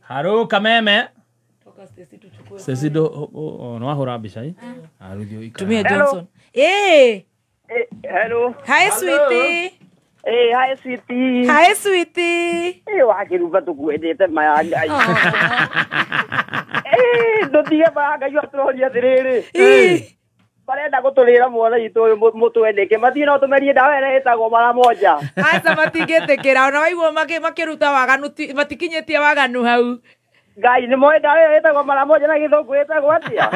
Haro Kameme. Sisi do no ahora bishai. Tumia Johnson. Hey. Hello. Hi sweetie. Hey, hi sweetie. Hi sweetie. Hey, wakiruka tukuendete mayanga. Ndo tiga baga yo trolia tiriri. Barenda gutulira mwana itu mutuendeke mathina utumerie dawa ere etagwo mara moja. Aca matingetekera ona waigua makiruta waganu matikinyetie waganu hau. Ngai ni moe dawa ere etagwo mara moja na githungu etagwo atia.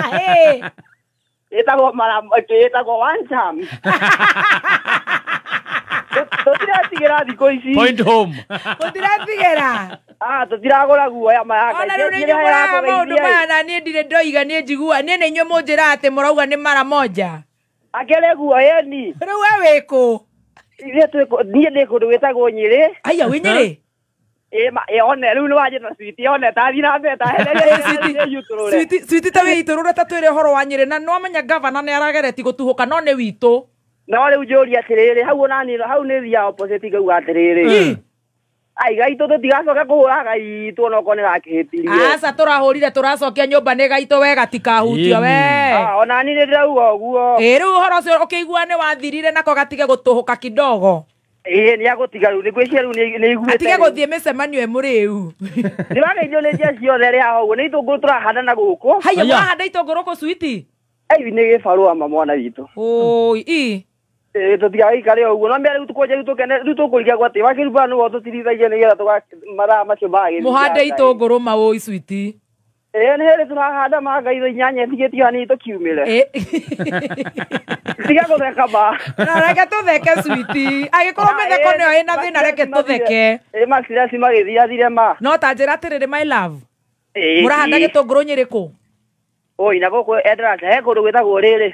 Etagwo mara etagwo one time. Tutiratigera thiko ici. Point home. Tutiratigera. Tutiragora guoya mayanga. Ona riu ni mura maundu maya na nie ndire ndoiga nie njigua nie ni nywe munjira ati murauga ni mara moja. Akele guoya ni. Riu we wiku. Nie ndi kundu witagwo Nyiri. Aya wi Nyiri. One riu ni wajita switi one tathi na mbeta hele switi ta wi iturura ta twire horo wa Nyiri na no amenya governor ni aragereti gutuhuka no ni witu. No riu njuria atiriri hau onani hau ni ria opposite gau atiriri. Ai gaito tutigacoka kuhura gaito ono kone rakihitirie. Aca turahurire turacokia nyumba ni gaito wega tikahutio we. Onani ni ndirauga uguo. Riu horo ucio ukigua ni wathirire nako gatige gutuhuka kidogo. Ni agutiga riu ni gwiciria riu ni iguite. Atige guthie micemanio emuriu. Ni wageithio ni njia ciothe ria hau ni itunguru turahanda na guku. Haya wahanda itunguru ku switi. Ai ni gibarua mwana witu. Oi tutigaikare uguo no mbere riu tukoje riu tukene riu tukurigia gwati wakiruba no wotutirithaiye nigetha tuga mara macio magi muhande itunguru mawo switi ni here turahanda magaitho inyanya thigetie hani tukiumire tiga gutheka ba reke tutheke switi agikorwo metheko nio ina thina reke tutheke maxira simagithia ma no ta njira atiriri my love murahanda gitunguru Nyiriku oi na goko endrate he kundu gwitagwo riri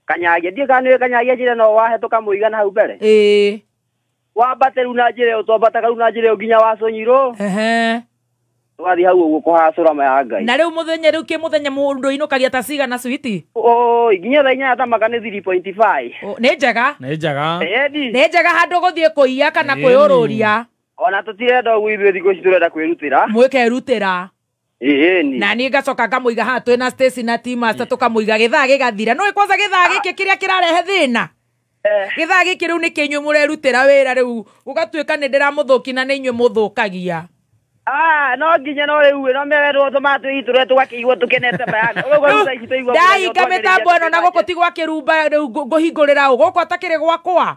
kanyagia ndie kanwe kanyagia njire no wahe tukamuigana hau mbere wambate riu na njire utobataga riu na njire nginya waconyiro twathi hau uguo kuhacura maya Ngai na riu muthenya riu ki muthenya mundu inukagia ta cigana switi nginya tha inya tamaka ni 3.5 ni njega ni njega handu guthie kuiya kana kwiururia ona tutirenda ugu ithuĩ thikũ ici turenda kwĩrutĩra mwĩkerutĩra na niĩ ngacoka ngamuiga haha twĩna Stacy na T-Master tukamuiga gĩthaa gĩgathira nĩ kwanza gĩthaa gĩkĩ kĩrĩa kĩrarehe thĩna gĩthaa gĩkĩ rĩu nĩ kĩnyuĩ mũrerutĩra wĩra rĩu ũgatuĩka nĩ ndĩramũthũki na nĩ inyuĩ mũthũkagia no nginya no rĩu no merwo tũmatũ itũre tũgakĩigua tũkenete mayanga ndahinga mĩtambo ĩno na gũkũ ti gwa kĩrumba rĩu ngũhingũrĩra ũ gũkũ atakĩrĩ gwakwa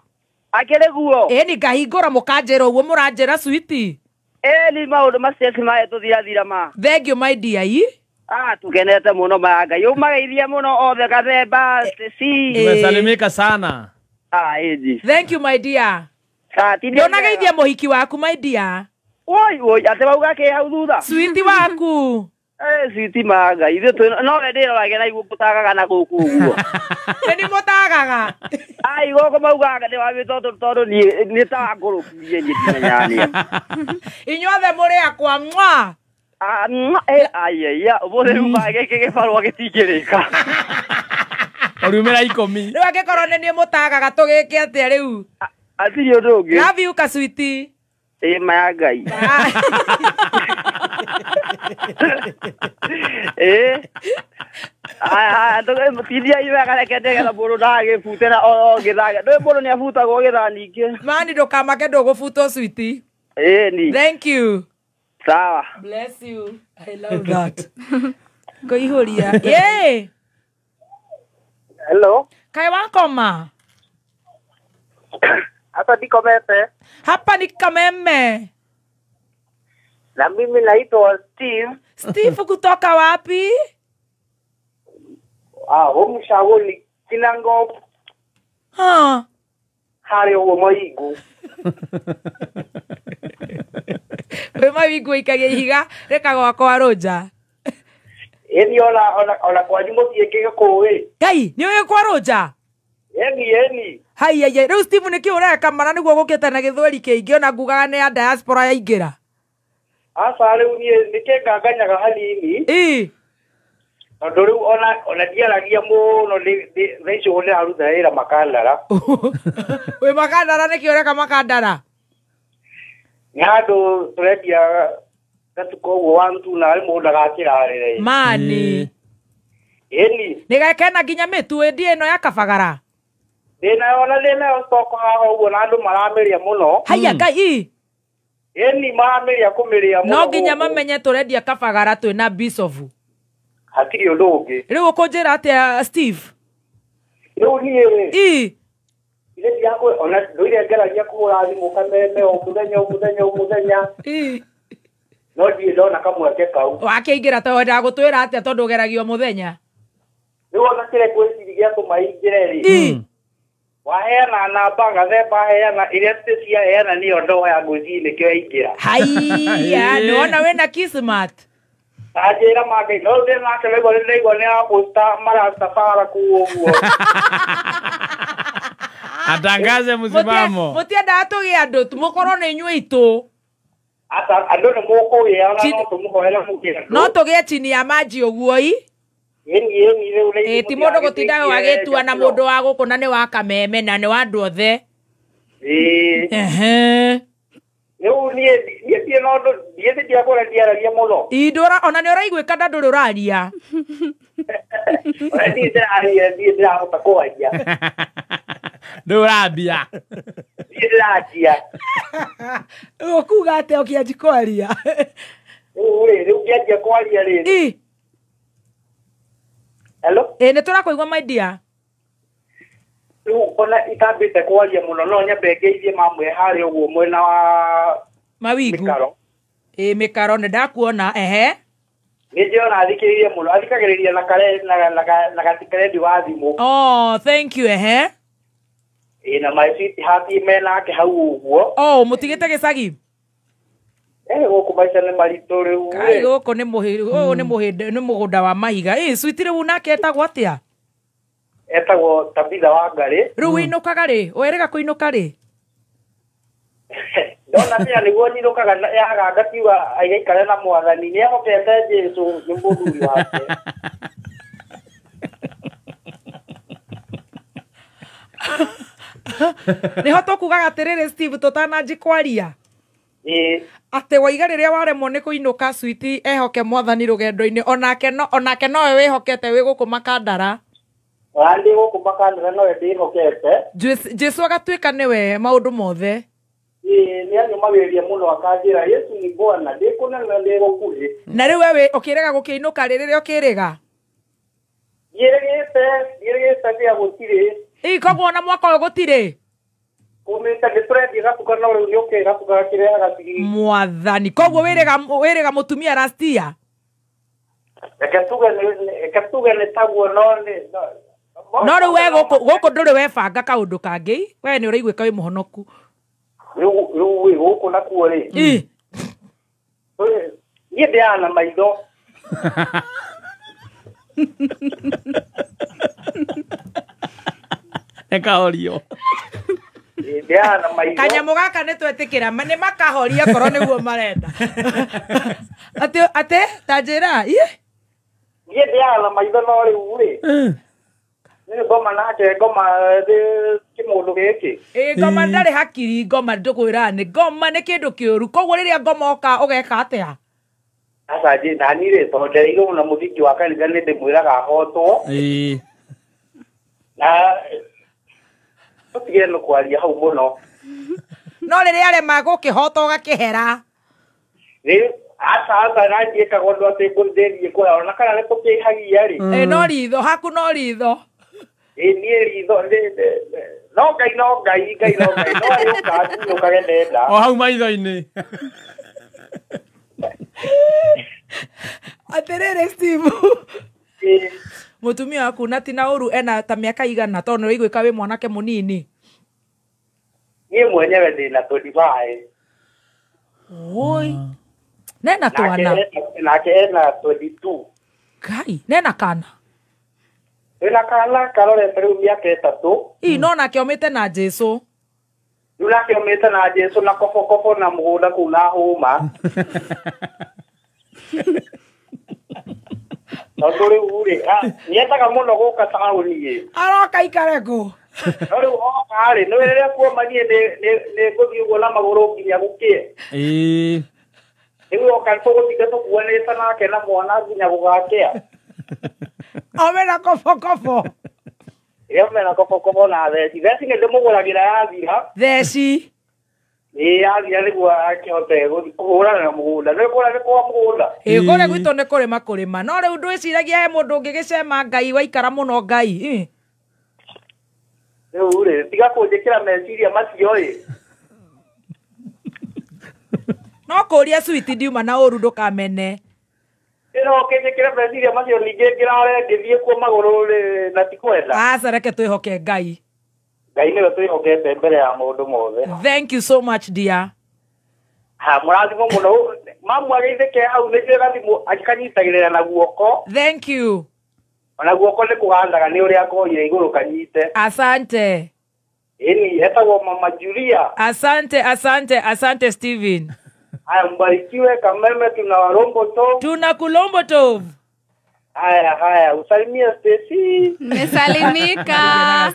akĩrĩ guo ĩni ngahingũra mũkanjĩra ũguo mũranjĩra switi ni maundu macio mae tuthirathira ma thengio my dear tukenete muno mayanga yumageithia muno othe gathemba tumesalimika sana thank you my dear ndonageithia muhiki waku my dear oi ate bauga ke hau thutha switi waku switi maga ithu no ndirorage na igũ gũtagaga na gũkũ ũguo ni mũtagaga ai gũkũ maugaga nĩ wabĩtwo tondũ nĩ ta ngũrũkie nyitimenyania inyuothe mũrĩ akwa mwa aiya ũmũthĩ rĩu magĩkĩ gĩbarũa gĩtingĩrĩka ũriumĩra 10 rĩu angĩkorwo nĩ niĩ mũtagaga tũgĩke atĩa rĩu atirĩ ũndũ ũngĩ love you kaswiti maya Ngai tidia iwega reke ndegetha mũndũ ndagĩbute na o gĩthaa ndũĩ mũndũ nĩ abutagwo gĩthaa ningĩ mani ndũkamake ndũgũbutwo switi ni thank you sawa bless you I love that ngoihuria yeah hello kai wakoma hapa nikomete hapa ni Kameme na mimi naitwa Steve kutoka wapi umshauri Kinango hari uwo moigu we mawingu ikagia ihiga reka gwakwa Roja eni ona kwa nyumo tiekege kuwi Ngai ni uyu kwa Roja eni haiya riu Steve niki ureka mara niguo gukite na githweri kiingi ona ngugaga ni ya diaspora yaingira asa riu ni nikenganganyaga hanini tondu riu ona ndiaragia muno thaici ũguo nĩ haruta wĩra makandara wĩ makandara nĩkĩ ũreka makandara nĩ handũ tũrendia Katuko wantu na mũndũ agakĩrarĩre mani eni nĩgakena nginya mĩtu ĩndĩ ĩno ya kabagara ndĩnayo stoko haha ũguo na andũ maramĩrĩa mũno haya Ngai eni maramĩrĩa kũmĩrĩa mũno no nginya mamenye tũrendia kabagara twĩna bisofu hatirĩ ũndũ ũngĩ rĩu ũkũnjĩra atĩa Steve rĩu niĩ ĩ ile yako ona ndoire ngeragia kũhũra thimũ kameme o mũthenya no ndiĩ ndona kamweke kau wakĩingĩra ta wenda gũtwĩra atĩa tondũ ũgeragio mũthenya rĩu ona kĩrĩa gwĩciria tũmaingĩre rĩ waheana namba gathemba heana iria ciaheana nĩyo ndoya ngũthi nĩkĩo yaingĩra haiya nĩwona wĩna kismat ajĩra mangĩ no ndĩnake rĩgwo nĩ aposta marastafara kuo ũguo atangaze msimamo mũtiendaga tũgĩe andũ mũkorwo nĩ inyuĩ itũ ata andũ nĩ mũkũgĩa ona no tũmũhoere mũkĩra no tũgĩe chini ya maji ũguo eni rĩu ti mũndũ gũtindaga wagĩtua na mũndũ wa gũkũ na nĩ wa Kameme na nĩ wa andũ othe rĩu niĩ no ndiĩ ndiakũra ndiaragia mũno indũra ona nĩ ũraiguĩka na ndũrĩ ũraria ndiĩ ndĩrahota kwaria ndũrambia ndiĩ ndĩranjia ũkuga atĩ ũkĩanji kwaria rĩu ngĩanjia kwaria rĩrĩ hello nĩ tũrakũigua my dear rĩu ona itambĩte kwaria mũno no nyambe ngeithie mamwe harĩ ũguo mwena wa Mawigu mĩkaro nĩ ndakuona nĩ ndĩona athikĩrĩirie mũno athikagĩrĩria na gatikarendi wa thimũ thank you na my sweetheart menake hau ũguo mũtigĩte gĩcagi gũkũ maica nĩ maritũ rĩu gũkũ nĩ mũgũnda wa mahiga sweet rĩu nake etagwo atĩa etagwo Tabitha Wangari rĩu wĩinũkaga rĩ werĩga kũinũka rĩ ndona pia nĩguo nyinũkaga yaga ngatiuga aigaikare na mwathani nĩehokete Jesũ nĩ mũthuri wake nĩho tũkugaga atĩrĩrĩ Steve tũtananji kwaria atĩ waiga rĩrĩa waremwo nĩ kũinũka sweet ehoke mwathani rũgendo-inĩ onake nowe wĩhokete wĩ gũkũ Makandara wandĩ gũkũ Makandara nowe ndĩhokete Jesũ agatuĩka nĩwe maũndũ mothe nĩ anyũmagĩrĩria mũno akanjĩra Yesu nĩ Bwana ndĩkũnena ndĩgũkuhĩ na rĩu we ũkĩrega gũkĩinũka rĩrĩa ũkĩrĩga gĩrĩgĩte bĩa gũtirĩ koguo ona mwaka ũyũ gũtirĩ kumĩte nĩtũrendia gatuka no rĩu nĩũkĩ gatuka gakĩrehaga tigiri mwathani koguo wĩrĩga mũtumia rastia reke tuge nĩ taguo no rĩu we gũkũ ndũrĩ webanga kaũndũ kangĩ we nĩ ũraiguĩka wĩ mũhonoku rĩu gũkũ nakuo rĩ niĩ ndĩaga na maitho ekahorio kanyamũ gaka nĩ twetĩkĩra nĩ makahoria korwo nĩguo marenda atĩ ta njĩra niĩ ndĩaga na maitho no rĩu rĩ nĩ ngoma nake ngoma kĩmũndũ gĩkĩ ngoma ndarĩ hakiri ngoma ndũkwĩra nĩ ngoma nĩ kĩndũ kĩũru koguo rĩrĩa ngoma oka ũgeka atĩa aca nani rĩ tondũ ndereirwo mũno mũthiki wa kanitha nĩ ndĩmwĩraga ahotwo na tũtigĩre nĩ kwaria hau mũno no rĩrĩa arema gũkĩhota ũgakĩhera rĩu aca nandiĩkaga ũndũ atĩ ngũthĩrie kũra ona kana nĩ tũkĩhagia rĩ no ritho haku no ritho niĩ ritho no ngai no ayũkage ndenda o hau maitho-inĩ atĩrĩrĩ Steve mũtumia waku na ti na ũru ena ta mĩaka igana tondũ nĩ ũraiguĩka wĩ mwanake mũnini niĩ mwenyewe ndĩna 25 oi nena twana nake ena 22 Ngai nena kana ena kana karorete rĩu mĩaka ĩtatũ no nake omĩte na Jesũ rĩu nake omĩte na Jesũ na kobokobo na mũgũnda kũu na hũma tondũ rĩu rĩ nĩendaga mũno gũka taũni aroka ikare kũ no rĩu oka rĩ nĩ rĩrĩa kuoma niĩ nĩ ngũthiĩ ũguo na magũrũ nginya gũkĩe Ewe okanto gutiga to kuoneta nake na mwana nginya gugakea. Omena kofo. Omena kofo na theci. Theci nĩ ndĩmũgũragĩra yathira. Theci. Yathira nĩguo akĩhote kũhũrana na mũgũnda. Nĩ kũrĩa nĩ kwa mũgũnda. Kũrĩa gwitũ nĩ kũrĩma. No rĩu ndwĩciragia he mũndũ ũngĩgĩcema Ngai waikara mũno Ngai. Rĩu rĩ tiga kũnjĩkĩra meciria macio ĩ. No kũria sweet ndiuma na ũru ndũkamene. Ino kĩnjĩkĩra meciria macio ningĩ ngĩrare ngĩthiĩ kuo magũrũ rĩ na tikwenda. Aca reke twĩhoke Ngai. Ngai nĩwe twĩhokete mbere ya maũndũ mothe. Thank you so much dear. Mũrathimwo mũno. Mamu agĩithĩke hau nĩ njĩra thimũ akanyitagĩrĩra na guoko. Thank you. Ona guoko nĩ kũgandaga nĩ ũrĩa akoire igũrũ kanyite. Asante. Eni etagwo Mama Julia. Asante Steven. Haya mbarikiwe Kameme tuna Warombo Tov. Tuna Kulombo Tov. Haya usalimie Stacy. Nimesalimika.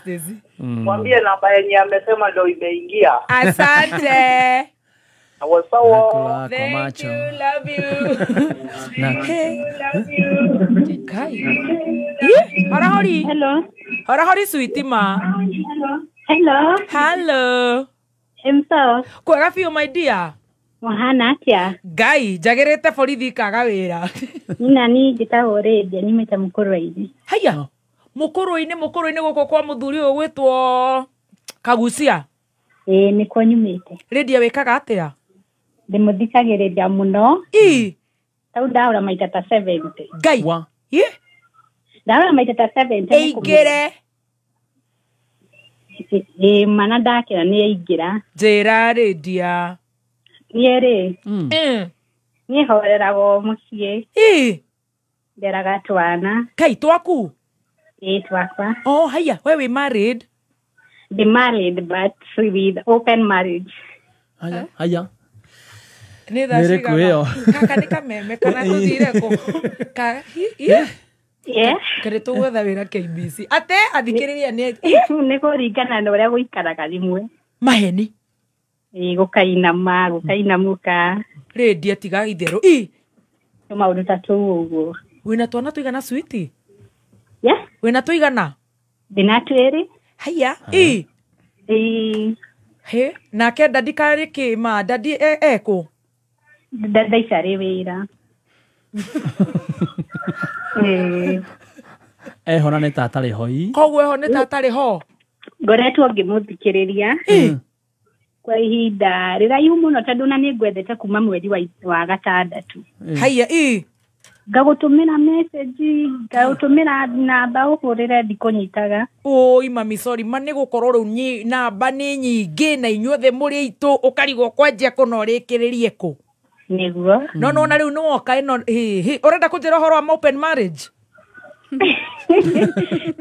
Mwambie namba yenye amesema ndio imeingia. Asante. Sawa. Thank you, love you. Kai. Harahori. Hello. Harahori sweetie ma. Hello. Himself. Kwega biũ my dear. Mohana atia. Ngai, njagĩrĩte borithi kaga wĩra. Nina ni njĩtagwo Rĩndia nimĩte Mũkũrũ-inĩ. Haya. Mũkũrũ-inĩ gũkũ kwa mũthuri ũyũ gwĩtwo Kagucia. Nĩ kuo nyumĩte. Rĩndia wĩkaga atĩa? Ndĩmũthikagĩrĩria mũno. Tau ndaura maita ta 70. Ngai. Ndaura maita ta 70. Eigere. Mana ndakĩra nĩ aingĩra. Njĩra Rĩndia. Niĩ rĩ. Niĩ horeragwo mũciĩ. Nderaga twana. Kai twaku? Twakwa. Oh, haya, we married? They married but with open marriage. Haya. Nĩ thaa cigana? Kaka nĩ kameme kana tũthire kũ? Kare tũgwetha wĩra KBC. Ate athikĩrĩria nĩ kũringana na ũrĩa gũikaraga rimwe. Maheni. Gũkainamũka. Rĩndia tiga itherũ. Maũndũ ta tũu ũguo. Wĩna twana tũigana sweetie? Wĩna tũigana? Ndĩna twĩrĩ. Haya. He, nake dadi karĩ kĩ ma? Dadi ekũ? Dada icarĩ wĩra. Eho na nĩ tatarĩ hoi. Koguo eho nĩ tatarĩ ho? Ngoretwo ngĩmũthikĩrĩria. Kwa ihinda rĩraihu mũno tondũ na nĩ ngwendete kuma mweri wa gatandatũ. Haya. Ngagũtũmĩra message, ngagũtũmĩra namba ũhũrĩre ndikũnyitaga. Oi mami sorry, nĩ gũkorwo rĩu namba nĩ nyingĩ na inyuothe mũrĩ aitũ ũkarigwo kwanjia kũnorĩkĩrĩrie kũ? Nĩguo. No na rĩu nĩ woka ĩno ũrenda kũnjĩra ũhoro wa open marriage?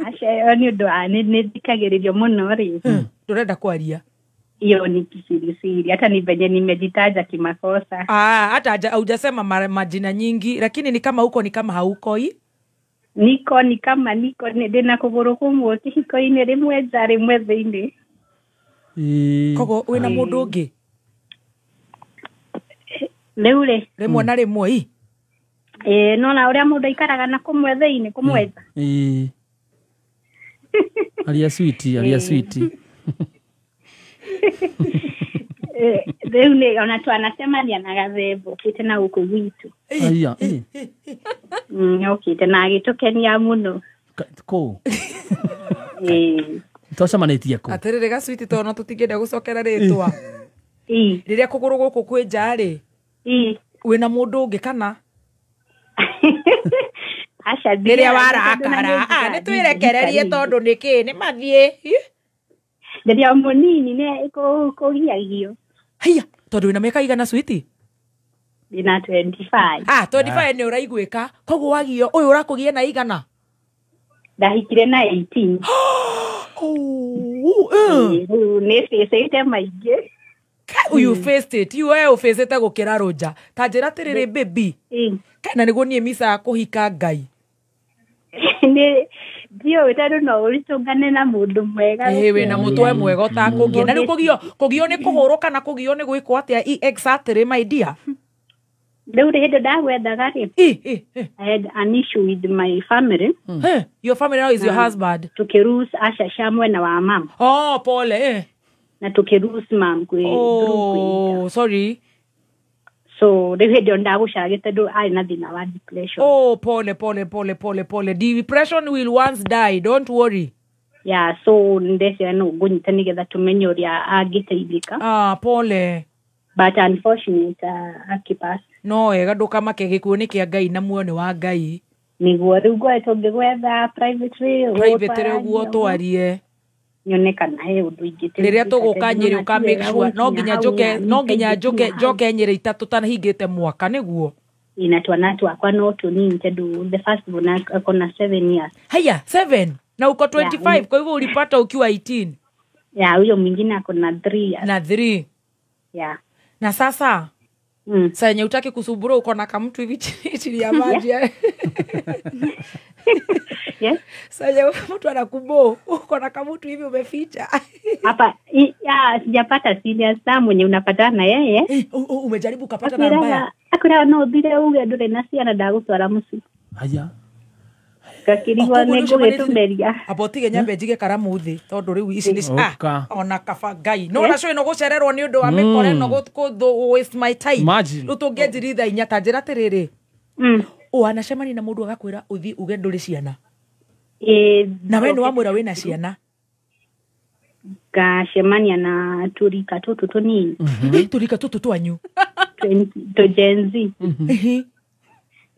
Aca nĩ ũndũ wa nĩ thikagĩrĩrio mũno rĩ. Ndũrenda kwaria? Hiyo ni kisirisiri. Hata ni venye nimejitaja kimakosa. Hata haujasema majina nyingi, lakini ni kama huko ni kama hauko hii? Niko ni kama niko ndina kũgũrũ kũmwe kĩhiko-inĩ rĩmwe nja rĩmwe thĩinĩ. Kogo wĩna mũndũ ũngĩ? Rĩu rĩ. Rĩmwe na rĩmwe no na ũrĩa mũndũ aikaraga na kũmwe thĩinĩ kũmwenja. Aria sweetie. Rĩu nĩ ona twanacemania na gathembo ũkĩte na gũkũ gwitũ. Ũkĩte na agĩtũkenia mũno. Kũ? Twacemanĩtie kũ? Atĩrĩrĩ ga-sweetie tondũ no tũtingĩenda gũcokera rĩtwa. Rĩrĩa kũgũrũ gũkũ kwĩ nja rĩ, wĩna mũndũ ũngĩ kana? Aca rĩrĩa warakara nĩ twĩrekererie tondũ nĩkĩ nĩ mathiĩ. Rĩrĩa mũnini nĩ kũgiagio. Haya, tondũ wĩna mĩaka igana sweetie? Ndĩna 25. 25 nĩ ũraiguĩka. Koguo wagio ũyũ ũrakũgia na igana? Ndahikire na 18. Nĩ facĩte maingĩ. You faced it. We ũfacĩte gũkĩra Roja. Ta njĩra atĩrĩrĩ baby. Kana nĩguo niĩ misa kũhika Ngai. Ndiũĩ tondũ no ũritũngane na mũndũ mwega. Wĩna mũtwe mwega ũtakũgia. Na rĩu kũgio nĩ kũhũrwo kana kũgio nĩ gwĩkwo atĩa exactly my dear? Leo hede dagwetha gari. I had an issue with my family. Your family now is your husband. Tukiruhusu Asha Shamwe na wa mama. Oh, pole. Na tukiruhusu mam kwe. Oh, sorry. So leo hede ndagushagite do ai na thina wa depression. Oh, pole. Depression will once die, don't worry. Yeah, so ndese no gunyita nigetha tumenye uria agiteithika. Ah, pole. But unfortunately, akipass. No, ega ndukamake gikuo ni kia Ngai na muone wa Ngai. Niguo riu gweto ngigwetha private uguo twarie. Nyone kana he undu ingite. Riria tuguka Nyeri uka make sure no nginya njoke Nyeri itatu tanahingite mwaka niguo. Ina twana twakwa no tunini tondu the first one akona 7 years. Haya, 7. Na uko 25 kwa hivyo ulipata ukiwa 18. Yeah, huyo mwingine akona 3 years. Na 3. Yeah. Na sasa sasa yenye utaki kusubura uko na kamtu hivi chini ya maji. Yes. Sasa mtu anakubo uko na kamtu hivi umeficha. Hapa sijapata serious sana mwenye unapatana na yeye. Umejaribu kupata na mbaya. Akora no bile uge ndure na ciana ndagutwara muci. Aya. Kakirigwa nego getumberia. Abotige nyambe njige karamu thi tondu riu ici ni ona kaba Ngai. No na cyo no gucererwo ni undu wa mikore no go waste my time. Rutungenjiritha inya ta njira tiriri. Anacemani na mundu agakwira uthi uge nduri ciana. Na we no amwira wina ciana. Gacemania na turika tutu tunini. Turika tutu twanyu. To Gen Z.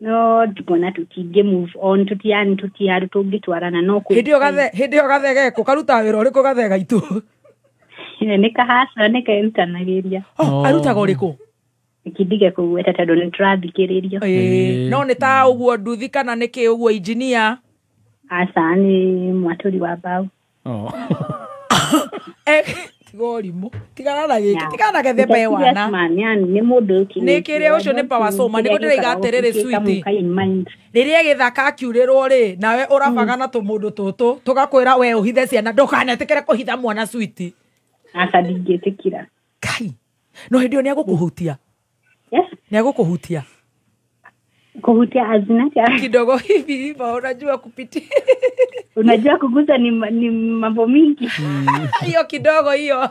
No, tukona tutige move on tutiaru tungitwarana no ku. Hindi o gathege ko karuta wira uriku gathega itu. Ne kahasa ne kaentanagiria. Arutaga uriku. Ikidige kuweta tondu ni turathikiririo. No ni ta uguo nduthi kana niki uguo engineer. Asa ni mwaturi wa bau. Tigorimo tigana na giki tigana gethe be wana ni mundu ki ni kire ucio ni power soma ni gudire igaterere sweet riria githaka akiurirwo ri nawe urabaga na tumundu tutu tugakwira we uhithe ciana ndukanetikire kuhitha mwana sweet asa ndingitikira Kai no hindio ni agukuhutia. Yes, ni agukuhutia kuhutia azinati kidogo hivi unajua kupitia. Unajua kugusa ni mambo mingi. Hiyo kidogo hiyo.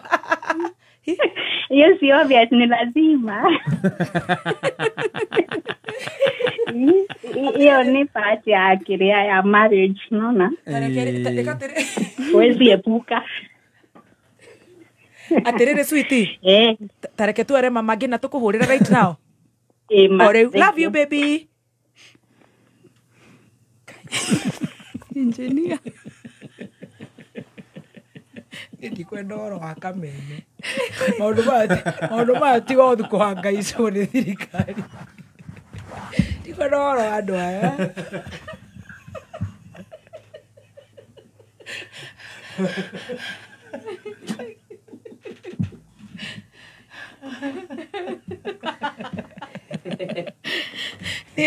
Hiyo si obvious, ni lazima. Hiyo ni part ya kiria ya marriage, unaona? Huwezi epuka. Aterere sweetie. Tareke tu are mama gina tukuhurira right now. Love you baby. Engineer. Ndi kwenda oro wa kamene. Maundu mati gothu kuhanga ico ni thirikari. Ndi kwenda oro andu aya.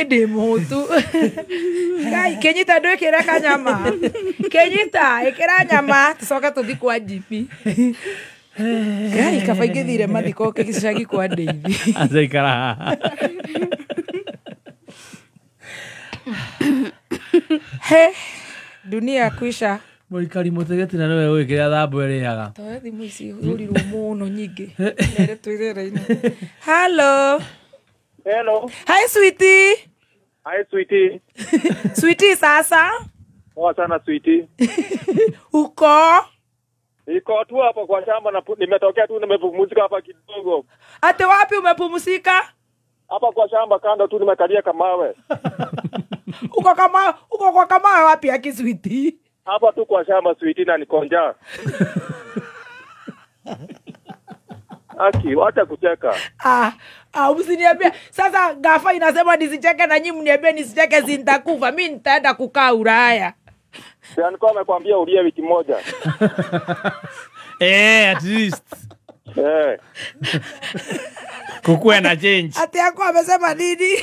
Ndi mutu. Ngai kenyita ndo ikira kanyama. Kenyita ikira nyama tucoka tuthi kwa GP. Ngai kaba ingithire mathiko kigicagi kwa Deivi. Azaikara. He dunia kwisha. Muikari mutegeti na niwe wikira thambo iriaga. Tawe thimu ici urirwo muno nyingi. Nere twirera-ini. Hello. Hello. Hi sweetie. Hi sweetie. Sweetie sasa. Poa sana sweetie. Uko? Niko tu hapa kwa shamba na nimetokea tu nimepumzika hapa kidogo. Ate wapi umepumzika? Hapa kwa shamba kando tu nimekalia kamawe. Uko kwa kamawe wapi yaki sweetie? Hapa tu kwa shamba sweetie na niko njaa. Aki, wacha kucheka. Usiniambie. Sasa gafa inasema nisicheke na nyinyi mniambie nisicheke nitakufa. Mimi nitaenda kukaa Ulaya. Sasa niko amekwambia ulie wiki moja. At least. Kukuwe na change. Ati yako amesema nini?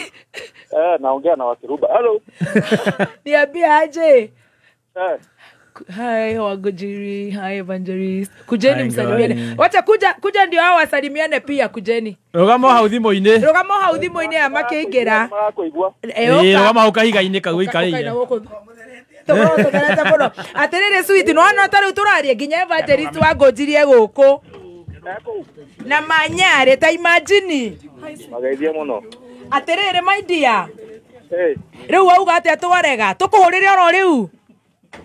Naongea na Wakiruba. Hello. Niambie aje. Hi Wangojiri, hi Evangelist. Kujeni msalimiane. Wacha kuja ndio hao wasalimiane pia kujeni. Rugamo hau thimo-ini. Rugamo hau thimo-ini amakeigera. Rugamo hau kahiga-ini kagũikarĩire. Aterere sweet no ano tari turarie nginya Evangelist Wangojiri guku. Na manyare ta imagine. Mageithie muno. Aterere my dear. Riu auga ate twarega tukuhurire oro riu.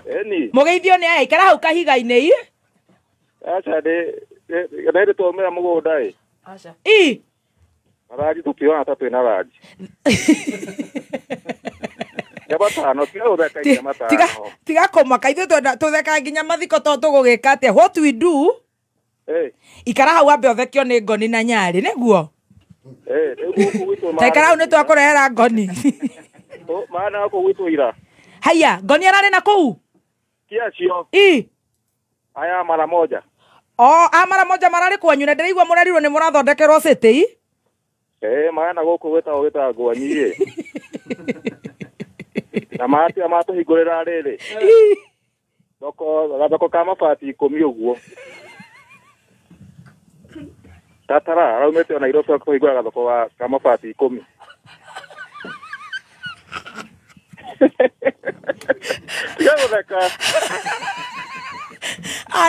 Eni. Mugeithio ni aikara hau kahiga-ini ii. Acha de tumira mugunda ii. Acha. Araji tukiona tatu ina raji. Tiga komaka ithuĩ tũtheka nginya mathiko to tũgũgĩka atĩa. What we do? Ikara hau ambe ũthekio nĩ ngoni na nyarĩ nĩguo. Ta ikara hau nĩ twakũrehera ngoni. Maana wako gwitũ ira. Haya, ngoni ararĩ na kũu? Kiacio. Aya mara moja. Mara moja mararĩ kwanyu na ndĩraigua mũrerirwo nĩ mũrathondekerwo city. Maana gũkũ gwĩtagwo ngwanyi ĩ. Na mati amatuhingũrĩra rĩrĩ. Gathoko ka mabati 10 ũguo. Tatara araumĩte Nairobi akũhingũra gathoko ka mabati 10. Tigatheka.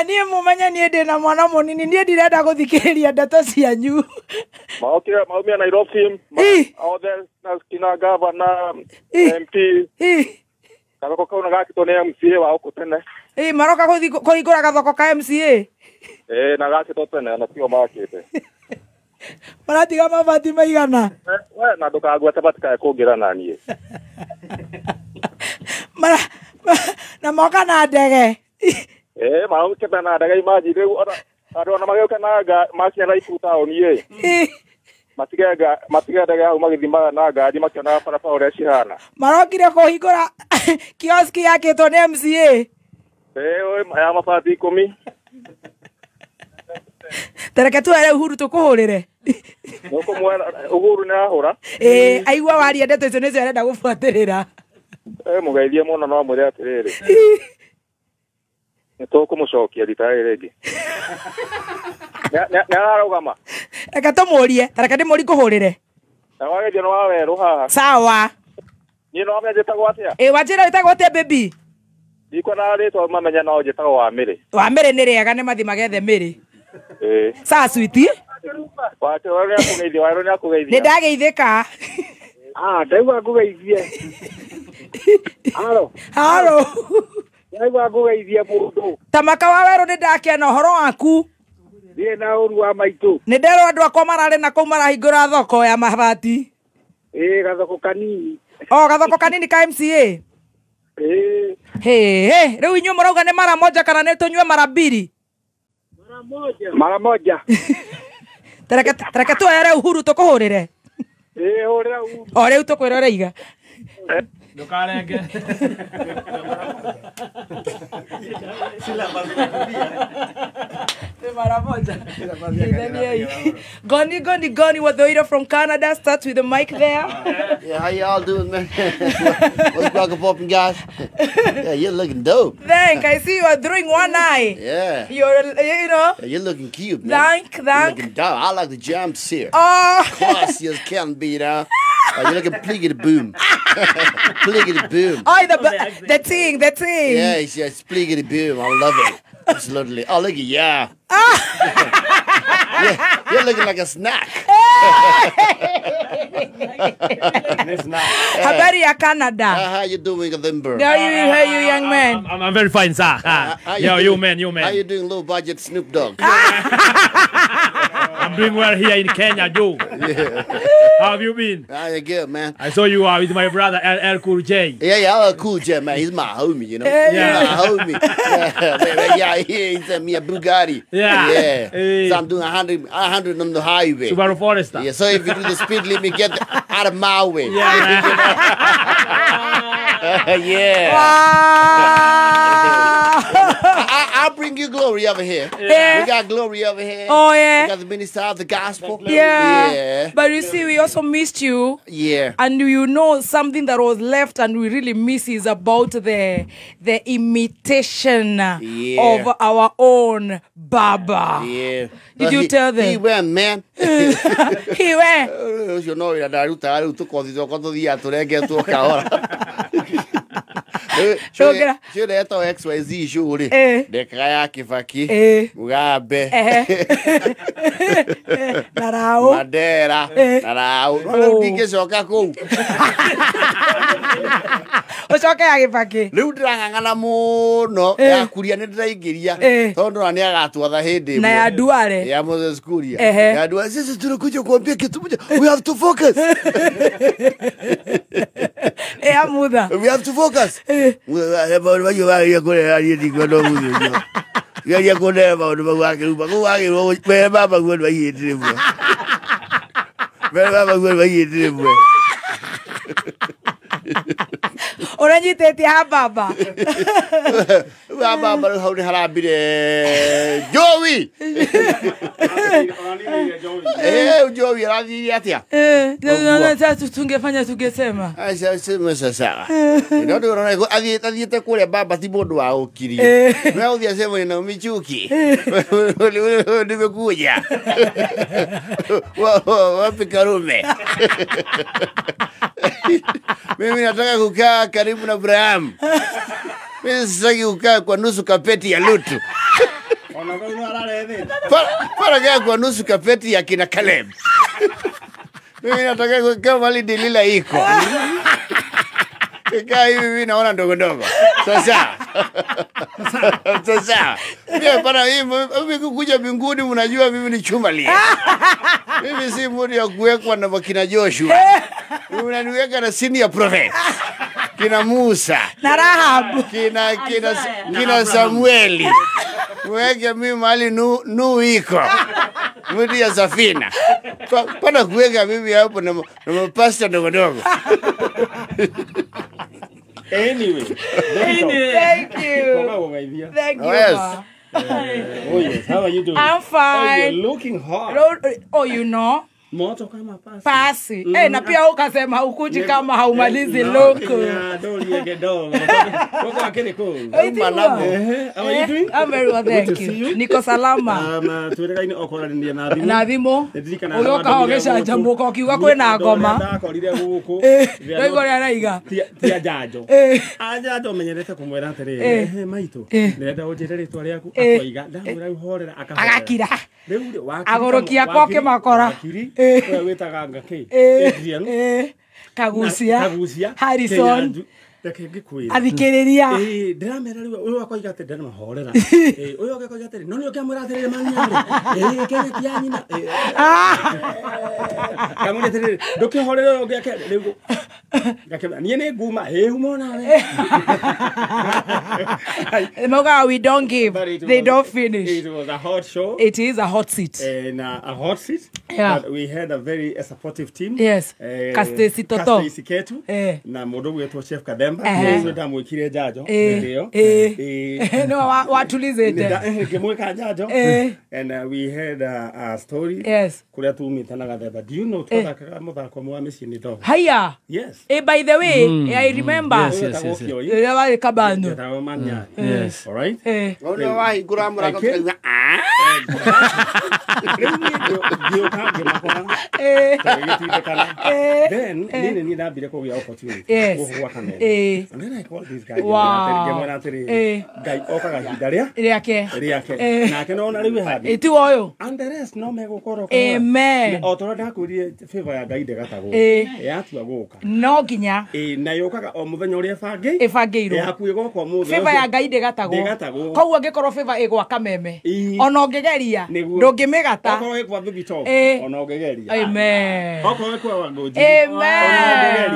Niĩ mumenya niĩ ndĩ na mwana mũnini niĩ ndirenda gũthikĩrĩria ndeto cianyu. Maumia Nairobi. Othe na kina gavana MP. Gathoko kau na gakĩtwo nĩ MCA wa gũkũ tene. Maroka kũhingũra gathoko ka MCA. Na gakĩtwo tene na tio makĩte. Maratiga mabati maigana. We na ndũkagwete batikae kũngĩra na niĩ. Na moka na ndege. Maũkĩte na ndege imaji rĩu andũ ona magĩũka na makinya ibu taũni ĩ. Matige ndege hau magĩthimaga na ngari makĩona barabara ũrĩa cihana. Marokire kũhingũra kioski yakĩtwo nĩ MCA. Ya mabati 10. Tereke tuere Uhuru tũkũhũrĩre. Uhuru nĩ ahũra. Aigua waria ndeto icio nĩcio arenda gũbuatĩrĩra. Mũgeithie mũno no mwĩre atĩrĩrĩ. Nĩtũkũmũcokia rita rĩrĩ rĩngĩ. Nĩ ararũgama. Reka tũmũrie, tareke ndĩmũri kũhũrĩre. Na wageithio nĩ wa werũ haha. Sawa. Niĩ no wamenya njĩtagwo atĩa? Wanjĩra wĩtagwo atĩa baby? Ndikwenda rĩtwa mamenya no njĩtagwo wa Mĩrĩ. Wa Mĩrĩ nĩ rĩega nĩ mathi magethe Mĩrĩ. Saa sweetie. Wacho wale akugeithia wale ni akugeithia. Nĩ ndageithĩka. Ndaigua akugeithie. Haro. Ndaigua akugeithie mũndũ. Tamaka wa werũ nĩ ndakĩona ũhoro waku. Niĩ na ũru wa maitũ. Nĩ nderwo andũ akwa mararĩ na kũu marahingũra thoko ya mabati. Gathoko kanini. Gathoko kanini ka MCA. Rĩu inyuĩ mũrauga nĩ mara moja kana nĩ tũnyue mara mbiri? Mara moja. Tereke tuere Uhuru tũkũhũrĩre. Hũrĩra Uhuru. Rĩu tũkwĩrore iga. Ndukarenge. Mara moja. Goni Wadhoira from Canada. Starts with the mic there. Yeah, how y'all doing, man? What's cracking popping, guys? Yeah, you're looking dope. Thank. I see you are doing one eye. Yeah. Yeah, you're looking cute, man. Thank. You're looking dope. I like the jumps here. Classy as can be, you know. You're looking pliggity boom. Pliggity boom. The thing. Yeah, it's pliggity boom. I love it. Absolutely. Oh, look at yeah. You're looking like a snack. Habari ya Canada. How you doing, Limber? How you, young man? I'm very fine, sir. You man. How you doing, low budget Snoop Dogg? I'm doing well here in Kenya, Joe. Yeah. How have you been? You're good, man. I saw you with my brother, LL Cool J. Yeah, LL Cool J, man. He's my homie, you know. Yeah. My homie. Yeah, he sent me a Bugatti. Yeah. So I'm doing 100 on the highway. Subaru Forester. Yeah, so if you do the speed limit, get out of my way. Yeah. Yeah. Wow. I I'll bring you Glory over here. Yeah. We got Glory over here. Oh, yeah. We got the minister of the gospel. Yeah. But you see, we also missed you. Yeah. And you know something that was left and we really miss is about the imitation of our own Baba. Yeah. Did you tell them? He went, man. He went. You know, Shireta XYZ shuri. Dekaya Kifaki. Mugabe. Narao. Madera. Narao. Nike soka ko. Osoka ya Kifaki. Ludra ngana muno ya kuria ne ndaigiria. Tondo ani agatwatha hindi. Na ya duare. Ya Moses Kuria. Ya duare sisi tunakuja kuambia kitu moja. We have to focus. Muda. We have to focus. Oranyitete ha baba. Baba how harabire Joey. Joey radhi atia. Sasa tungefanya tungesema. Sasa. Ndio unaona adhiete kule baba si bodo wa ukiri. Na udhia sema na michuki. Nimekuja. Wapi Karume? Mimi nataka kukaa karibu na Abraham. Mimi sitaki kukaa kwa nusu kapeti ya Lutu. Para kwa nusu kapeti ya kina Caleb. Mimi nataka kukaa mali Delila iko. Kaa hivi mimi naona ndogo ndogo. Sasa. Sasa. Mimi para hivi kuja mbinguni mnajua mimi ni chuma lia. Mimi si mtu ya kuwekwa na wakina Joshua. Mimi unaniweka na senior prophet. Kina Musa. Na Rahabu. Kina Samueli. Mweke mimi mahali nu iko. Mtu ya safina. Pana kuweka mimi hapo na mapasta ndogo ndogo. Anyway. Thank you. Thank you. Yes. Oh yes, how are you doing? I'm fine. Oh, you're looking hot. Oh, you know. Moto kama pasi. Pasi. Na pia ukasema ukuji kama haumalizi loko. Don't you get dog. What's akene ko? How are you doing? I'm very well, thank you. Niko salama. Tuweka ini okora ndia na thimo. Na thimo. Uyoka ogesha jambo ko kiuga kwena ngoma. Ndakorire guku. Ndego ria raiga. Tia jajo. Ajajo menyerete kumwera atere. Maitu. Ndenda ujire ritwa riaku akoiga. Ndamura uhorera agakira. Agorokia kwake makora. Wetaga ngake. Adrian. Kagucia. Harrison. Athikiriria. Ndamera riu uyu akoiga ati ndana mahorera. Uyu akoiga ati no ni ukamwira ati manyare. Kenya kia nyina. Kamune ati ndukihorera ugake riu. Ngake ni ne guma umona we. Moga, we don't give. They don't finish. It was a hot show. It is a hot seat. And a hot seat. Yeah. But we had a very supportive team. Yes. Kastesi Toto. Kastesi Ketu. Na modo wetu Chef Kademba. So damu ikire jajo. Ndio. No, watulizete. Ngemweka jajo. And we had a story. Yes. Kuria tumitana gatheba. Do you know twaka muthako mwa micii ni dog? Haya. Yes. By the way, I remember. Yes. Yes. Kabano. Yes. All right. Ono wa igura murako. Then nini ndabire ko ya opportunity. Yes. And then I called this guy. Guy okaga hidaria. Riake. Na keno riwe habi. Iti oyo. And the rest no megukoro. Amen. Otoro ndakurie favor ya Ngai ndegatago. Yatua guka. No ginya. Na yokaga o muthenya uria bangi. Ibangiirwo. Yakuye goko muthe. Favor ya Ngai ndegatago. Koguo ngikorwo favor igwa kameme. Ona ungegeria ndungimega gata okorwo kwa bibi top ona ogegeria amen okorwo kwa wangoji amen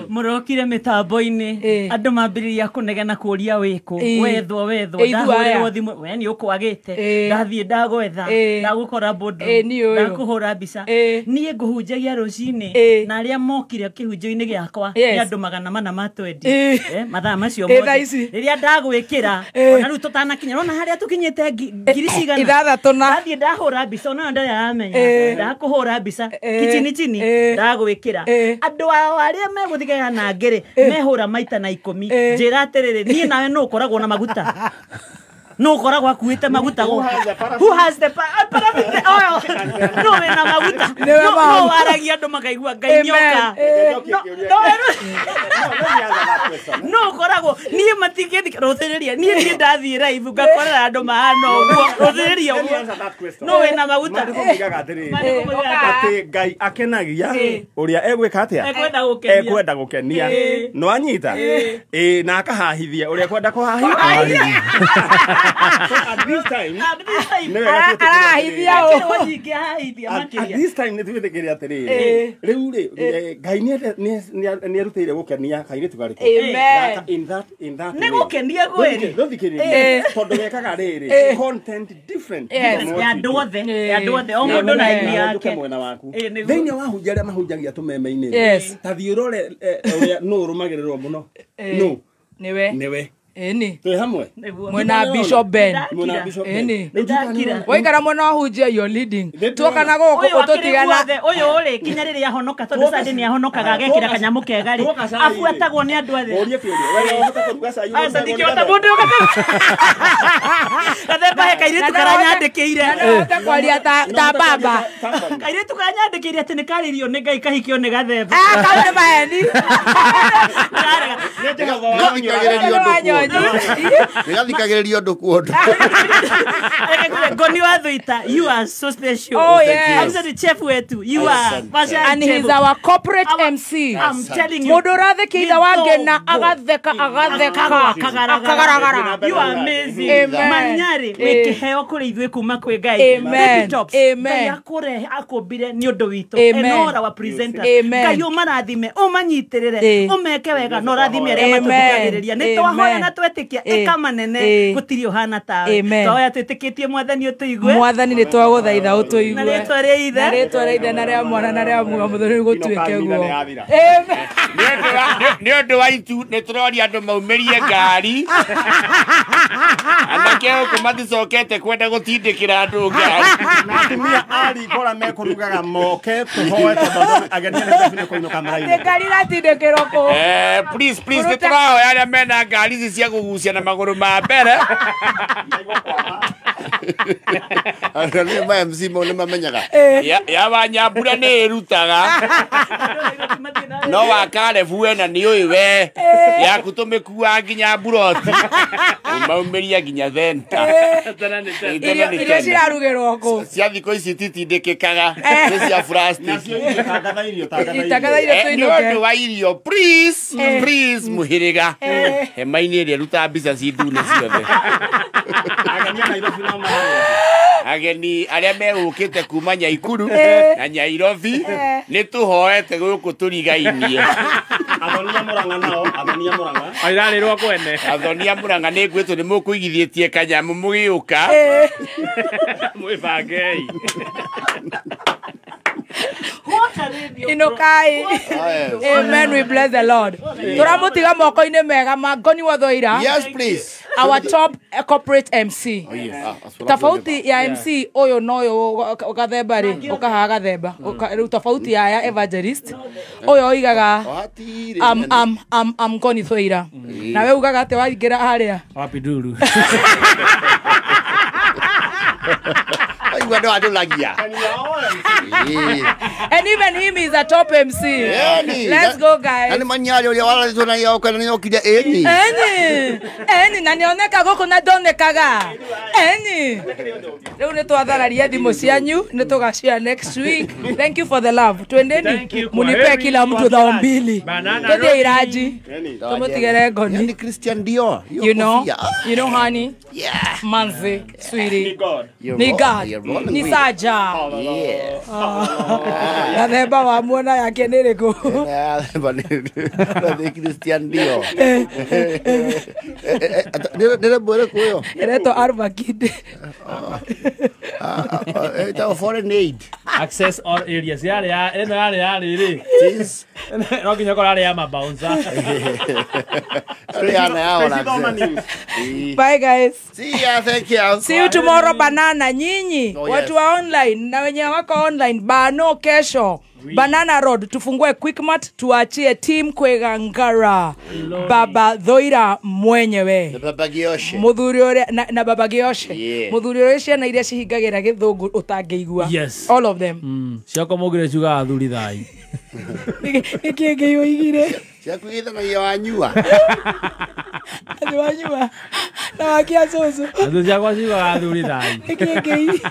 murokire mitambo-ini andu mambiriria kunegena kuria wiko wethwo ndahurwo thimu we ni ukwagite ndathie ndagwetha ndagukora bodo ndakuhura mbica nie nguhunjagia rucini na aria mokire kihunjio-ini giakwa ni andu 400 matwendi mathaa macio mothe riria ndagwikira ona riu tutanakinya ona haria tukinyite ngiri cigana ndathie ndahura mbica ona ndari aramenya ndakuhura mbica kichini ndagwikira andu aria meguthigaya na ngiri mehura maita na 10 njira atiriri nie nawe no ukoragwo na maguta no ukoragwo akuite maguta who has the oil no we na maguta no waragia andu makaigua ngai nyoka no ukoragwo nie matigethika rothereria nie ndathie live ngakorera andu mahana uguo rothereria uguo no we na maguta ati ngai akenagia uria egwika atia ekwenda gukenia no anyita na akahahithia uria kwenda kuhahithia at this time ni tuwithikire atiri riu ri ngai ni arutire gukenia kaire tugariko in that ni gukenia gweri nduthikire tondu wekaga riri content different ya ndothe o mundu na ini yake mwena waku thiini wa hunjaria mahunjagia tumeme-ini ta thiurore uria no rumagirirwo muno no niwe Eni. Twe hamwe. Mwena Bishop Ben. Eni. Waikara mwena hujia you're leading. Tuoka na goko utotigana. Uyu uri kinya riria honoka tondu sadi ni ahonokaga agekira kanyamu kega ri. Afuatagwo ni andu othe. Orie kiuria. Wewe unataka kuruga sayu. Asa dikiota mundu ukate. Kathemba he kairitu karanyandikire. Nda kwaria ta baba. Kairitu karanyandikire ati ni karirio ni ngai kahikio ni gathemba. Kaune maheni. Nigathikagiriria undu kuondu Goni wa Thuita, you are so special. Oh yes. I'm the chef wetu. You are. And he's our corporate MC. I'm telling you. Mudurathe kiitha wangena agatheka. You are amazing. Manyari wikiheo kuri ithwe kuma kwi Ngai. Amen. Ngai akure akumbire ni undu witu. Enora wa presenter. Ngai umarathime umanyitirire umeke wega no rathime aria matuthikagiriria ni twahoya na twetikia ekamanene gutiri uhana tawe twahoya twitikitie mwathani utuigue mwathani ni twaguthaitha utuigue na ritwa ria ithe na ria mwana na ria muoyo muthoni gutwike guo ni undu wa itu ni turoria andu maumirie ngari anake kumathicokete kwenda gutindikira andu ngari na atumia ari kora mekurugaga moke tuhoe tondu agenia ni ndefine kuinuka maraini ngari ratindikirwo ku please ni turahoya aria mena ngari ici cia kugucia na maguru ma mbere Arani ma MC mo ni mamenyaga ya Wanyambura ni irutaga no wakare buena ni uyu we ya kutumikua nginya buroti umaumiria nginya thenta irio cirarugirwo ku cia thiko ici titindikikaga cia plastic itangathaire tuinuke ndu wa irio please muhiriga hema-ini iria ruta mbica cindune ciothe ageni aria megukite kuma Nyaikuru na Nyairobi ni tuhoete guku turigainie athonia Murang'a nao athonia Murang'a airarirwo kwene athonia Murang'a ni ngwitu ni mukuigithietie kanyamu mugiuka mwibangei Inokai. Amen. We bless the Lord. Turamutiga moko-ini mega Ngoni wa Thoira. Yes, please. Our top corporate MC. Oh, yes. Tofauti ya MC oyo noyo gathemba ri ukaha gathemba. Tofauti ya evangelist oyo oigaga am Ngoni Thoira. Na we ugaga ate waingira haria. Wapi duru. Ai wado adolagia. And even him is a top MC. Let's go, guys. Nani manyali ulia wala zona ya oka nani okija eni. Eni nani oneka goko na donekaga. Eni. Leo nitwathararia thimo cianyu nitugashia next week. Thank you for the love. Twendeni munipe kila mtu 2,000. Twende Iraji. Tumutigere ngoni. Yani Christian Dior. You know honey. Yeah. Manzi, sweetie. Ni God. Ni Saja. Yeah. Na themba wa muona yake niriku. Ni Christian Dior. Nere bore kuyo. Ereto Arba Kid. Eta foreign aid. Access all areas. Yale. No kinya kola ya mabouncer. Bye guys. See ya, thank you. See you tomorrow Banana nyinyi. Watu wa online na wenye wako online bano kesho. Banana Road tufungue Quickmart tuachie team Kwegangara. Baba Dhoira mwenyewe. Na Baba Gioshe. Muthuri ore na Baba Gioshe. Muthuri ore ciana iria cihingagira githungu utangeigua. Yes. All of them. Ciako mugire ciuga athuri thai. Ikenge yoigire. Ciako githa na yanyua. Ati wanyua. Na wakia soso. Atu ciako ciuga athuri thai. Ikenge.